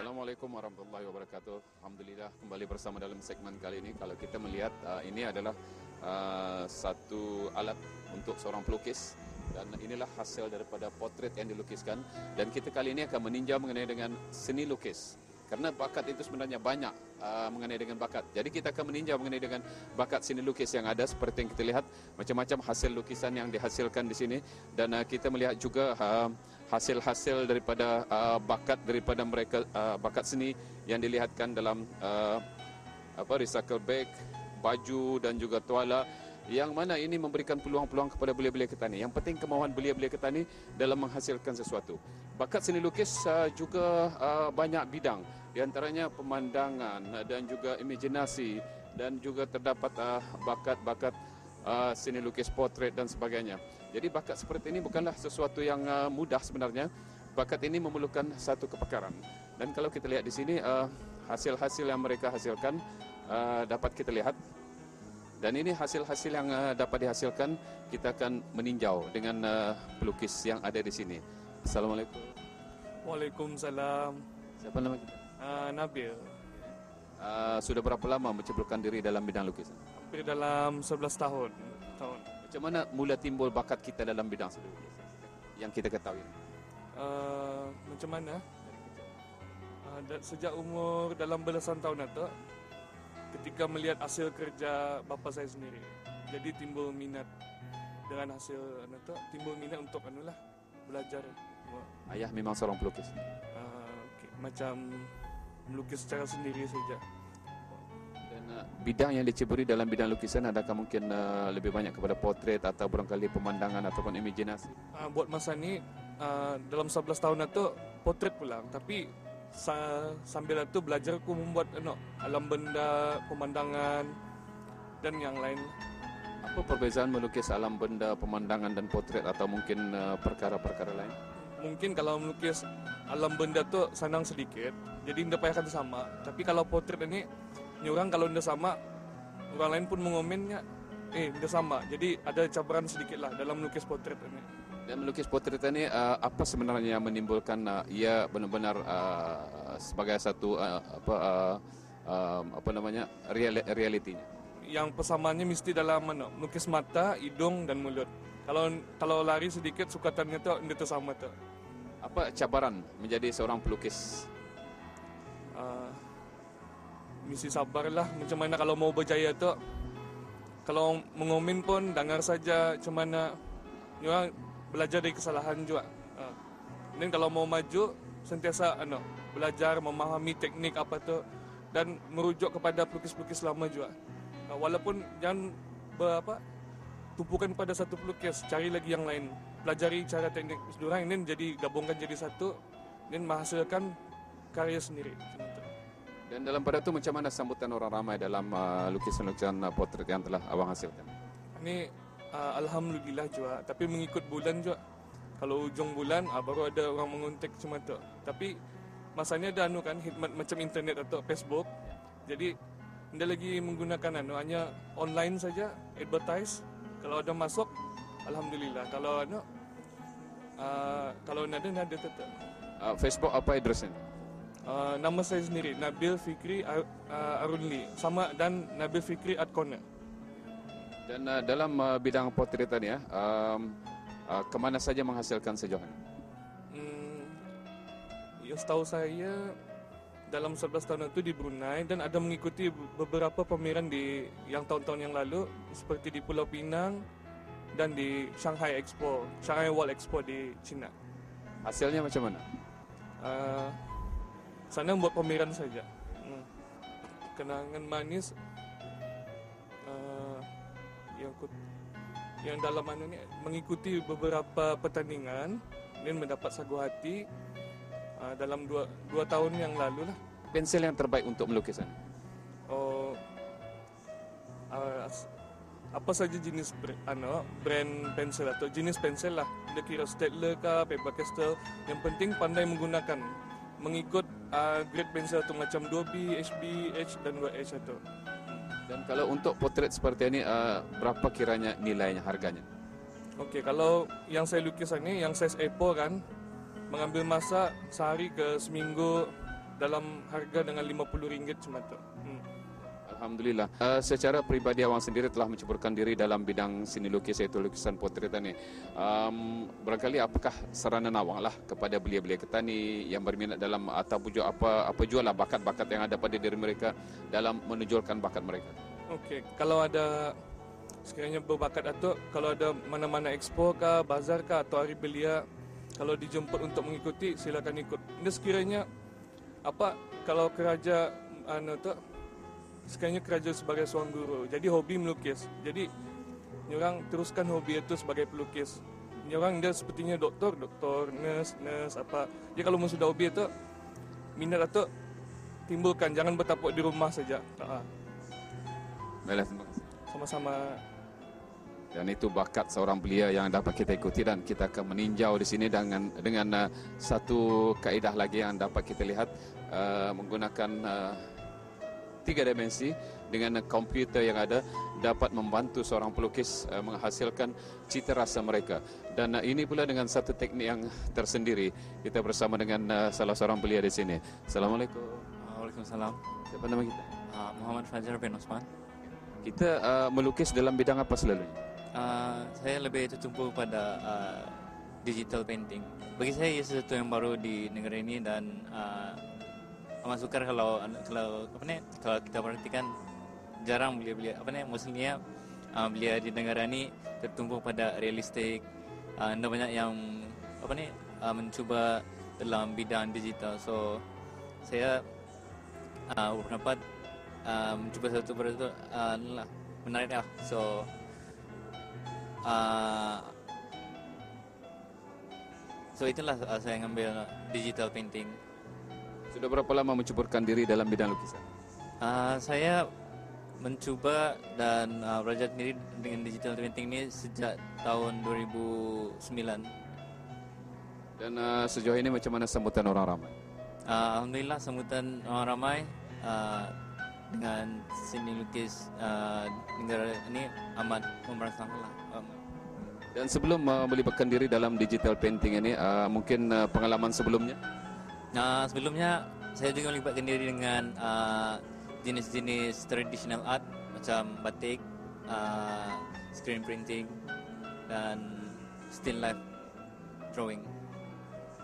Assalamualaikum warahmatullahi wabarakatuh. Alhamdulillah kembali bersama dalam segmen kali ini. Kalau kita melihat ini adalah satu alat untuk seorang pelukis dan inilah hasil daripada potret yang dilukiskan. Dan kita kali ini akan meninjau mengenai dengan seni lukis. Karena bakat itu sebenarnya banyak mengenai dengan bakat. Jadi kita akan meninjau mengenai dengan bakat seni lukis yang ada seperti yang kita lihat macam-macam hasil lukisan yang dihasilkan di sini dan kita melihat juga hasil-hasil daripada bakat daripada mereka bakat seni yang dilihatkan dalam recycle bag, baju dan juga tuala yang mana ini memberikan peluang-peluang kepada belia-belia ketani. Yang penting kemauan belia-belia ketani dalam menghasilkan sesuatu. Bakat seni lukis juga banyak bidang, di antaranya pemandangan dan juga imajinasi dan juga terdapat bakat-bakat seni lukis potret dan sebagainya. Jadi bakat seperti ini bukanlah sesuatu yang mudah sebenarnya. Bakat ini memerlukan satu kepakaran. Dan kalau kita lihat di sini hasil-hasil yang mereka hasilkan dapat kita lihat. Dan ini hasil-hasil yang dapat dihasilkan kita akan meninjau dengan pelukis yang ada di sini. Assalamualaikum. Waalaikumsalam. Siapa nama kita? Nabil. Sudah berapa lama mencebulkan diri dalam bidang lukisan? Hampir dalam 11 tahun. Macam mana mula timbul bakat kita dalam bidang seni lukis yang kita ketahui? Macam mana? Sejak umur dalam belasan tahun itu, ketika melihat hasil kerja bapa saya sendiri, jadi timbul minat dengan hasil itu, timbul minat untuk belajar. Ayah memang seorang pelukis. Macam melukis secara sendiri saja. Dan bidang yang diceburi dalam bidang lukisan adakah mungkin lebih banyak kepada potret atau barangkali pemandangan ataupun imajinasi? Buat masa ini dalam 11 tahun itu potret pulang, tapi sambil itu belajar aku membuat alam benda, pemandangan dan yang lain. Apa perbezaan melukis alam benda, pemandangan dan potret atau mungkin perkara-perkara lain? Mungkin kalau melukis alam benda tu senang sedikit, jadi tidak payahkan sama. Tapi kalau potret ini, orang kalau tidak sama, orang lain pun mengomennya, tidak sama. Jadi ada cabaran sedikit lah dalam melukis potret ini. Dan melukis potret ini apa sebenarnya yang menimbulkan ia benar-benar sebagai satu realitinya? Yang persamaannya mesti dalam melukis mata, hidung dan mulut. Kalau lari sedikit sukatannya tu tidak sama tu. Apa cabaran menjadi seorang pelukis? Mesti sabarlah. Macam mana kalau mau berjaya tu, kalau mengomen pun dengar saja macam mana. Orang belajar dari kesalahan juga. Dan kalau mau maju sentiasa belajar memahami teknik apa tu dan merujuk kepada pelukis-pelukis lama juga. Walaupun jangan tumpukan pada satu pelukis, cari lagi yang lain. Pelajari cara teknik diorang ini jadi gabungkan jadi satu dan menghasilkan karya sendiri. Dan dalam pada itu macam mana sambutan orang ramai dalam lukisan-lukisan potret yang telah abang hasilkan? Ini alhamdulillah juga, tapi mengikut bulan juga. Kalau ujung bulan baru ada orang mengontak cuma tu. Tapi masanya ada khidmat macam internet atau Facebook. Jadi tidak lagi menggunakan hanya online saja, advertise. Kalau ada masuk, alhamdulillah. Kalau ada tetap. Facebook apa addressnya? Nama saya sendiri, Nabil Fikri Arunli, sama dan Nabil Fikri Art Corner. Dan dalam bidang potretan kemana saja menghasilkan sejauh ini? Setahu saya dalam 11 tahun itu di Brunei dan ada mengikuti beberapa pameran di yang tahun-tahun yang lalu seperti di Pulau Pinang dan di Shanghai World Expo di China. Hasilnya macam mana? Sana buat pameran saja. Kenangan manis yang dalam mengikuti beberapa pertandingan dan mendapat sagu hati dalam dua tahun yang lalu lah. Pensil yang terbaik untuk melukisan? Apa saja jenis brand pensil atau jenis pensil lah. Dia kira Staedtler kah, Faber-Castell. Yang penting pandai menggunakan, mengikut grade pensil tu macam 2B, HB, H dan 2H itu. Dan kalau untuk potret seperti ini, berapa kiranya nilainya, harganya? Okey, kalau yang saya lukis ini, yang size A4 kan, mengambil masa sehari ke seminggu dalam harga dengan RM50 cuma tu. Alhamdulillah. Secara peribadi awang sendiri telah menceburkan diri dalam bidang seni lukis iaitu lukisan potret ni. Barangkali apakah saranan awang lah kepada belia-belia petani yang berminat dalam atau apa jualah bakat-bakat yang ada pada diri mereka dalam menonjolkan bakat mereka? Okey, kalau ada sekiranya berbakat atau kalau ada mana-mana expo kah, bazar kah atau hari belia, kalau dijemput untuk mengikuti silakan ikut. Ini sekiranya kalau keraja sekiranya kerja sebagai seorang guru, jadi hobi melukis. Jadi orang teruskan hobi itu sebagai pelukis. Orang dia sepertinya doktor, nurse apa. Jadi kalau sudah hobi itu minat itu timbulkan, jangan bertapuk di rumah saja. Baiklah, terima kasih. Sama-sama. Dan itu bakat seorang belia yang dapat kita ikuti, dan kita akan meninjau di sini dengan satu kaedah lagi yang dapat kita lihat menggunakan 3 dimensi dengan komputer yang ada dapat membantu seorang pelukis menghasilkan cita rasa mereka. Dan ini pula dengan satu teknik yang tersendiri. Kita bersama dengan salah seorang belia di sini. Assalamualaikum. Waalaikumsalam. Siapa nama kita? Muhammad Fajar bin Osman. Kita melukis dalam bidang apa selalunya? Saya lebih tertumpu pada digital painting. Bagi saya ia sesuatu yang baru di negara ini, dan amat sukar kalau kita perhatikan jarang belia-belia maksudnya belia di negara ini tertumpu pada realistik. Ada banyak yang mencuba dalam bidang digital. So saya berpendapat mencuba satu persatu menarik lah. So itulah saya ngambil digital painting. Sudah berapa lama menceburkan diri dalam bidang lukisan? Saya mencuba dan belajar sendiri dengan digital painting ini sejak tahun 2009. Dan sejauh ini macam mana sambutan orang ramai? Alhamdulillah sambutan orang ramai dengan seni lukis negara ini amat memerasakan lah. Dan sebelum melibatkan diri dalam digital painting ini, mungkin pengalaman sebelumnya? Sebelumnya saya juga melibatkan diri dengan jenis-jenis traditional art macam batik, screen printing, dan still life drawing.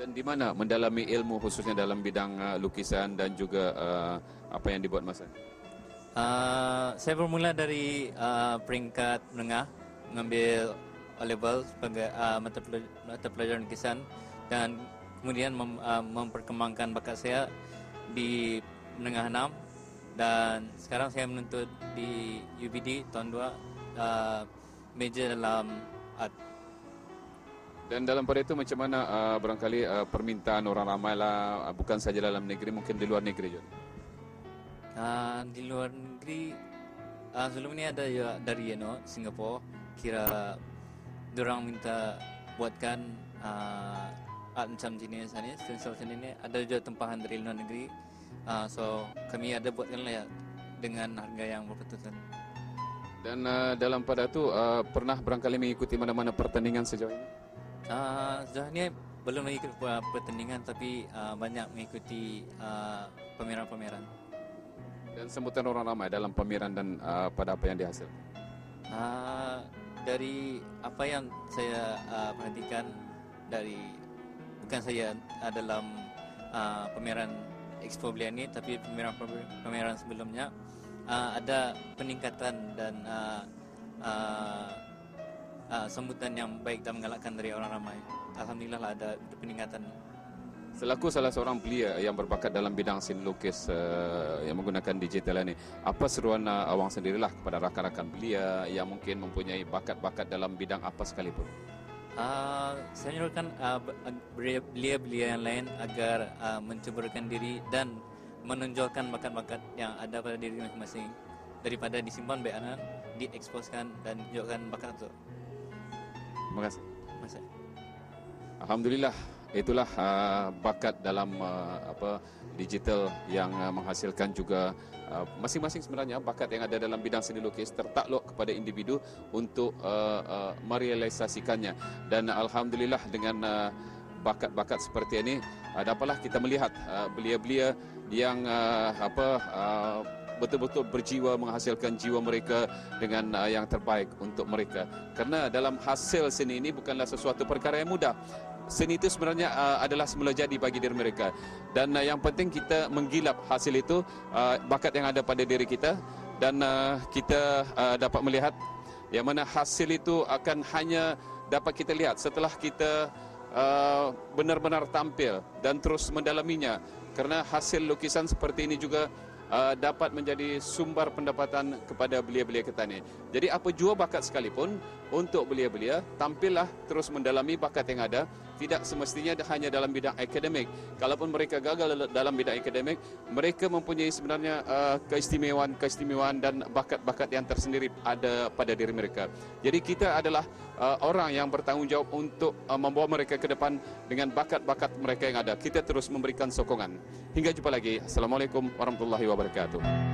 Dan di mana mendalami ilmu khususnya dalam bidang lukisan dan juga apa yang dibuat masa? Saya bermula dari peringkat menengah, mengambil O-level sebagai mata pelajaran lukisan, dan kemudian memperkembangkan bakat saya di menengah 6, dan sekarang saya menuntut di UBD tahun 2 major dalam art. Dan dalam pada itu macam mana barangkali permintaan orang ramai lah, bukan saja dalam negeri, mungkin di luar negeri juga? Di luar negeri sebelum ini ada ya dari Singapura, kira diorang minta buatkan art macam jenis ini, stencil ini. Ada juga tempahan dari luar negeri, so kami ada buatkan lah ya dengan harga yang berpatutan. Dan dalam pada itu pernah barangkali mengikuti mana-mana pertandingan sejauh ini? Sejauh ini belum mengikuti pertandingan, tapi banyak mengikuti pameran-pameran. Dan sambutan orang ramai dalam pameran dan pada apa yang dihasilkan? Dari apa yang saya perhatikan, dari bukan saya dalam pameran Expo Belia ini, tapi pameran sebelumnya ada peningkatan dan sambutan yang baik dan menggalakkan dari orang ramai. Alhamdulillah lah ada peningkatan. Selaku salah seorang belia yang berbakat dalam bidang seni lukis yang menggunakan digital ini, apa seruan awang sendirilah kepada rakan-rakan belia yang mungkin mempunyai bakat-bakat dalam bidang apa sekalipun? Saya menyerukan belia-belia yang lain agar menceburkan diri dan menonjolkan bakat-bakat yang ada pada diri masing-masing, daripada disimpan bayanan, dieksposkan dan tunjukkan bakat itu. Terima kasih. Alhamdulillah, itulah bakat dalam digital yang menghasilkan juga masing-masing sebenarnya bakat yang ada dalam bidang seni lukis tertakluk kepada individu untuk merealisasikannya. Dan alhamdulillah dengan bakat-bakat seperti ini, dapatlah kita melihat belia-belia yang betul-betul berjiwa menghasilkan jiwa mereka dengan yang terbaik untuk mereka. Karena dalam hasil seni ini bukanlah sesuatu perkara yang mudah. Seni itu sebenarnya adalah semula jadi bagi diri mereka. Dan yang penting kita menggilap hasil itu, bakat yang ada pada diri kita, dan kita dapat melihat yang mana hasil itu akan hanya dapat kita lihat setelah kita benar-benar tampil dan terus mendalaminya. Kerana hasil lukisan seperti ini juga dapat menjadi sumber pendapatan kepada belia-belia kita ni. Jadi apa jua bakat sekalipun, untuk belia-belia tampillah terus mendalami bakat yang ada. Tidak semestinya hanya dalam bidang akademik. Kalaupun mereka gagal dalam bidang akademik, mereka mempunyai sebenarnya keistimewaan dan bakat-bakat yang tersendiri ada pada diri mereka. Jadi kita adalah orang yang bertanggungjawab untuk membawa mereka ke depan dengan bakat-bakat mereka yang ada. Kita terus memberikan sokongan. Hingga jumpa lagi. Assalamualaikum warahmatullahi wabarakatuh.